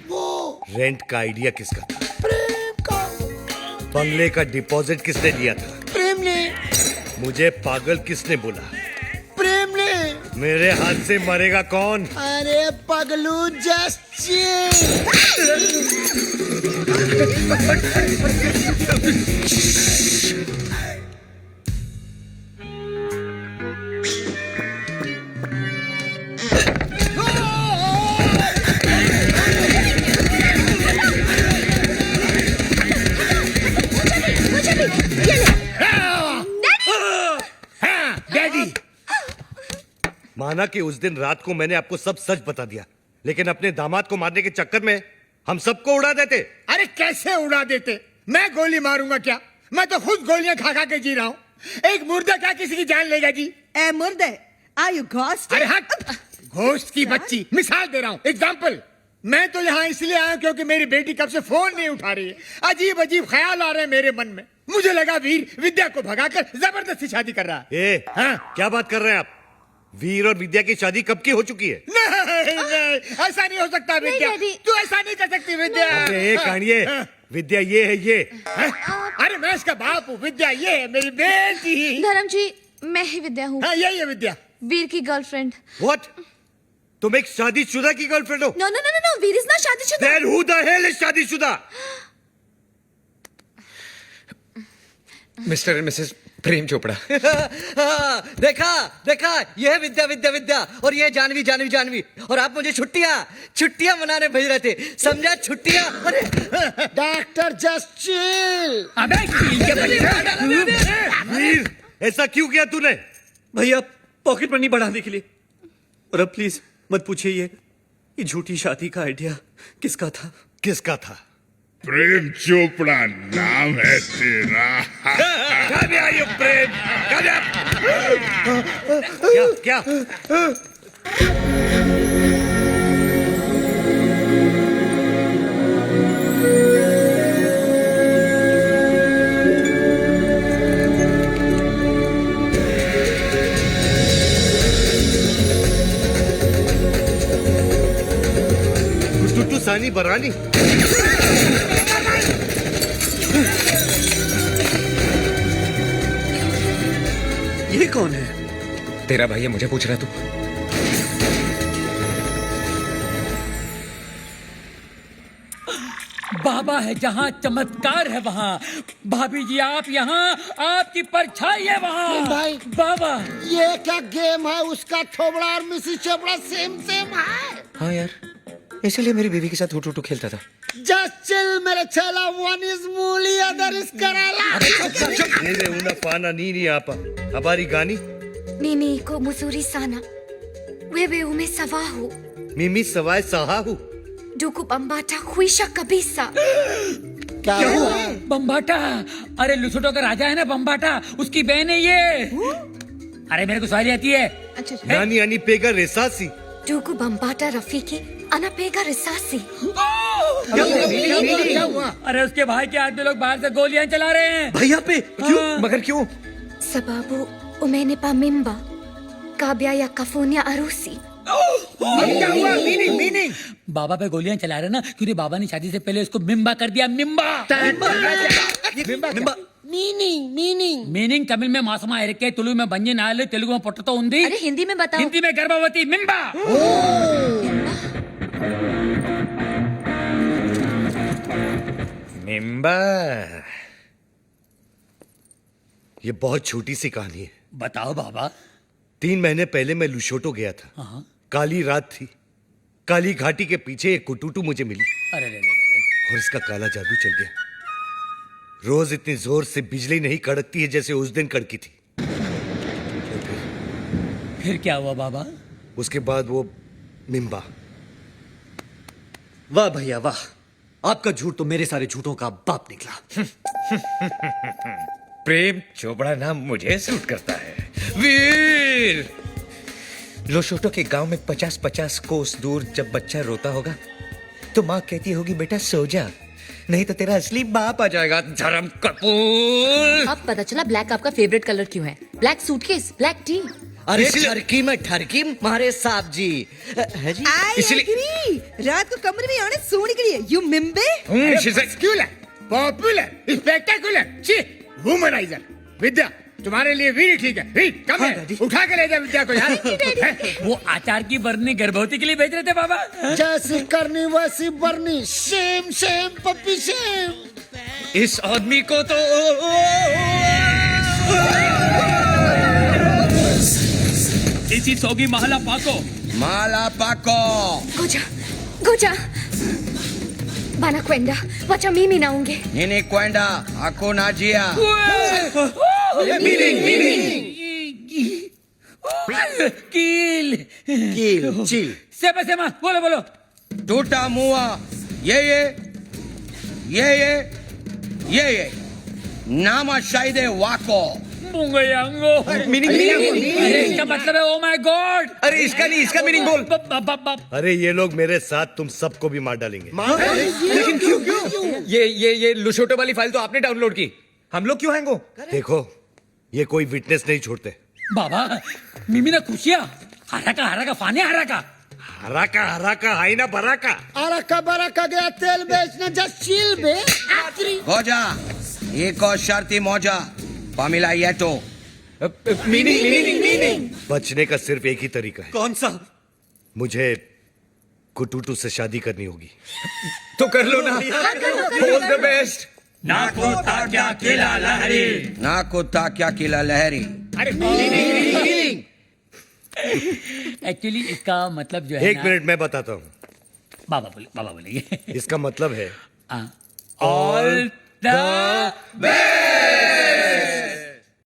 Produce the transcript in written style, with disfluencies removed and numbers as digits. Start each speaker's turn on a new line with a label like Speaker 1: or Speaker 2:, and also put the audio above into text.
Speaker 1: वो
Speaker 2: रेंट का आइडिया किसका था?
Speaker 1: प्रेम का।
Speaker 2: बंगले का डिपॉजिट किसने दिया था?
Speaker 1: प्रेम ने।
Speaker 2: मुझे पागल किसने बोला?
Speaker 1: प्रेम ने।
Speaker 2: मेरे हाथ से मरेगा कौन?
Speaker 1: अरे पगलू जस्ट चिल।
Speaker 3: डैडी,
Speaker 2: माना कि उस दिन रात को मैंने आपको सब सच बता दिया, लेकिन अपने दामाद को मारने के चक्कर में हम सबको उड़ा देते।
Speaker 3: अरे कैसे उड़ा देते? मैं गोली मारूंगा क्या? मैं तो खुद गोलियां खा खा के जी रहा हूँ। एक मुर्दा क्या किसी की जान लेगा जी?
Speaker 4: ए मुर्दे, आर यू घोस्ट?
Speaker 3: अरे हट! घोस्ट की बच्ची, मिसाल दे रहा हूँ, एग्जाम्पल। मैं तो यहाँ इसलिए आया क्योंकि मेरी बेटी कब से फोन नहीं उठा रही है। अजीब अजीब ख्याल आ रहे हैं मेरे मन में। मुझे लगा वीर विद्या को भगाकर जबरदस्ती शादी कर रहा है।
Speaker 2: हाँ? क्या बात कर रहे हैं आप? वीर और विद्या की शादी कब की हो चुकी है?
Speaker 3: नहीं, ऐसा नहीं हो सकता विद्या। तू ऐसा नहीं कर सकती विद्या।
Speaker 2: अरे कानिए, विद्या ये है ये।
Speaker 3: अरे मैं इसका बाप हूँ, विद्या ये है मेरी बेटी।
Speaker 5: धर्म जी, मैं ही विद्या हूँ,
Speaker 3: हाँ यही है विद्या।
Speaker 5: वीर की गर्लफ्रेंड।
Speaker 2: What? तुम एक शादीशुदा की गर्लफ्रेंड हो?
Speaker 5: No no no no, Veer is not शादीशुदा।
Speaker 2: Then who the hell is शादीशुदा?
Speaker 6: Mr and Mrs Prem Chopra. देखा देखा, ये है विद्या विद्या विद्या, और ये जानवी जानवी जानवी, और आप मुझे छुट्टियां मनाने भेज रहे थे, समझा? छुट्टियां। अरे
Speaker 1: डॉक्टर जस्ट चिल।
Speaker 3: अबे
Speaker 2: वीर, ऐसा क्यों किया तूने?
Speaker 7: भैया, पॉकेट मनी बढ़ाने के लिए। और अब प्लीज मत पूछिए ये झूठी शादी का आइडिया किसका था?
Speaker 2: किसका था?
Speaker 8: प्रेम चोपड़ा नाम है तेरा।
Speaker 2: Come here, you Prem. Come here। क्या? टुटू सानी बरानी।
Speaker 7: ये कौन है?
Speaker 6: तेरा भाई है, मुझे पूछ रहा तू?
Speaker 9: बाबा है जहाँ चमत्कार है वहाँ। भाभी जी आप यहाँ, आपकी परछाई है वहाँ।
Speaker 1: भाई
Speaker 9: बाबा,
Speaker 1: ये क्या गेम है? उसका थोबड़ा और मिसिस चोपड़ा सेम सेम है।
Speaker 6: हाँ यार, इसीलिए मेरी बीवी के साथ हुटू खेलता था।
Speaker 1: जस्ट चिल मेरे चेला, वन इज मूली अदर इज कराला।
Speaker 2: Nene una fana nini apa. Habari gani?
Speaker 5: Mimi ko muzuri sana. Wewe umesahau.
Speaker 2: Mimi sawai sahahu.
Speaker 5: Duku bambata kuisha kabisa.
Speaker 1: क्या हुआ?
Speaker 9: बम्बाटा, अरे लुसोटो का राजा है ना बम्बाटा, उसकी बहन है ये। अरे मेरे को सवारी आती है।
Speaker 4: अच्छा
Speaker 2: Nani ani pega resasi.
Speaker 5: Duku bambata Rafiki, anapega risasi.
Speaker 3: क्या हुआ?
Speaker 9: अरे उसके भाई के आदमी लोग बाहर से गोलियां चला रहे हैं।
Speaker 7: भैया पे क्यों?
Speaker 9: हाँ।
Speaker 7: मगर क्यों?
Speaker 5: Sababu umenipa mimba. Kabla ya kufanya harusi.
Speaker 3: क्या हुआ? मीनिंग
Speaker 9: बाबा पे गोलियां चला रहे ना, क्योंकि बाबा ने शादी से पहले उसको मिम्बा कर दिया। मिम्बा मीनिंग तमिल में मासमा एरिके, तुलु में बंजी नाले, तेलुगु में पोटतो उंदी,
Speaker 5: अरे हिंदी में बताओ।
Speaker 9: हिंदी में गर्भवती मिम्बा।
Speaker 6: मिम्बा।
Speaker 2: ये बहुत छोटी सी कहानी है।
Speaker 9: बताओ बाबा।
Speaker 2: 3 महीने पहले मैं लुशोटो गया था।
Speaker 9: हाँ।
Speaker 2: काली रात थी। काली घाटी के पीछे एक कुटुटू मुझे मिली
Speaker 9: अरे रे।
Speaker 2: और इसका काला जादू चल गया। रोज इतनी जोर से बिजली नहीं कड़कती है जैसे उस दिन कड़की थी।
Speaker 9: फिर क्या हुआ बाबा?
Speaker 2: उसके बाद वो मिम्बा।
Speaker 7: वाह भैया वाह, आपका झूठ तो मेरे सारे झूठों का बाप निकला।
Speaker 6: प्रेम चोपड़ा नाम मुझे सूट करता है। वीर, लोशोटो के गांव में 50-50 कोस दूर जब बच्चा रोता होगा तो माँ कहती होगी बेटा सो जा, नहीं तो तेरा असली बाप आ जाएगा। धर्म कपूर।
Speaker 5: अब पता चला ब्लैक आपका फेवरेट कलर क्यों है। Black suitcase, black T.
Speaker 1: अरे
Speaker 6: इसलिए-
Speaker 1: ठरकी में ठरकी मारे साहब जी है जी।
Speaker 4: I agree. रात को कमरे में आने सोने के लिए यू मिम्बे
Speaker 6: she's like-
Speaker 3: Muscular, popular, spectacular, ची, womanizer. विद्या तुम्हारे लिए वीर ठीक है। वीर कम है, उठा के ले जा विद्या को यार।
Speaker 9: वो आचार की बरनी गर्भवती के लिए भेज रहे थे बाबा।
Speaker 1: जैसी करनी वैसी बरनी, शेम शेम पप्पी शेम।
Speaker 6: इस आदमी को तो
Speaker 9: इसी सोगी महला पाको।
Speaker 3: माला पाको।
Speaker 5: Goja, Goja. Bana kwenda, wacha mimi naonge.
Speaker 3: Nini kwenda, hakuna jia.
Speaker 9: कील
Speaker 1: किल चिल।
Speaker 9: सेमा सेमा बोलो बोलो।
Speaker 3: टूटा मुआ, ये नामा शायदे वाको।
Speaker 9: मुंगयांगो। अरे इसका मतलब है ओ माय गॉड।
Speaker 6: अरे इसका नहीं, इसका मीनिंग बोल।
Speaker 2: अरे ये लोग मेरे साथ तुम सबको भी मार डालेंगे।
Speaker 6: लेकिन क्यों? ये लुशोटो वाली फाइल तो आपने डाउनलोड की, हम लोग क्यों हैंगो?
Speaker 2: देखो ये कोई विटनेस नहीं छोड़ते।
Speaker 9: बाबा मिमी ना खुशिया हरा का फाने हरा का।
Speaker 2: हरा का हाई ना भरा का।
Speaker 1: अरा का गया तेल बेचना जस्ट चिल बे।
Speaker 3: गोजा, एक और शर्ती मौजा, पामिला येटो।
Speaker 6: मीनिंग
Speaker 2: बचने का सिर्फ एक ही तरीका है,
Speaker 7: कौन सा?
Speaker 2: मुझे कुटूटू से शादी करनी होगी।
Speaker 6: तो कर लो ना। All the best.
Speaker 3: ना कुत्ता क्या किला लहरी।
Speaker 9: एक्चुअली इसका मतलब जो है
Speaker 2: एक मिनट मैं बताता हूँ।
Speaker 9: बाबा बोलिए।
Speaker 2: इसका मतलब है
Speaker 9: ऑल द बेस्ट।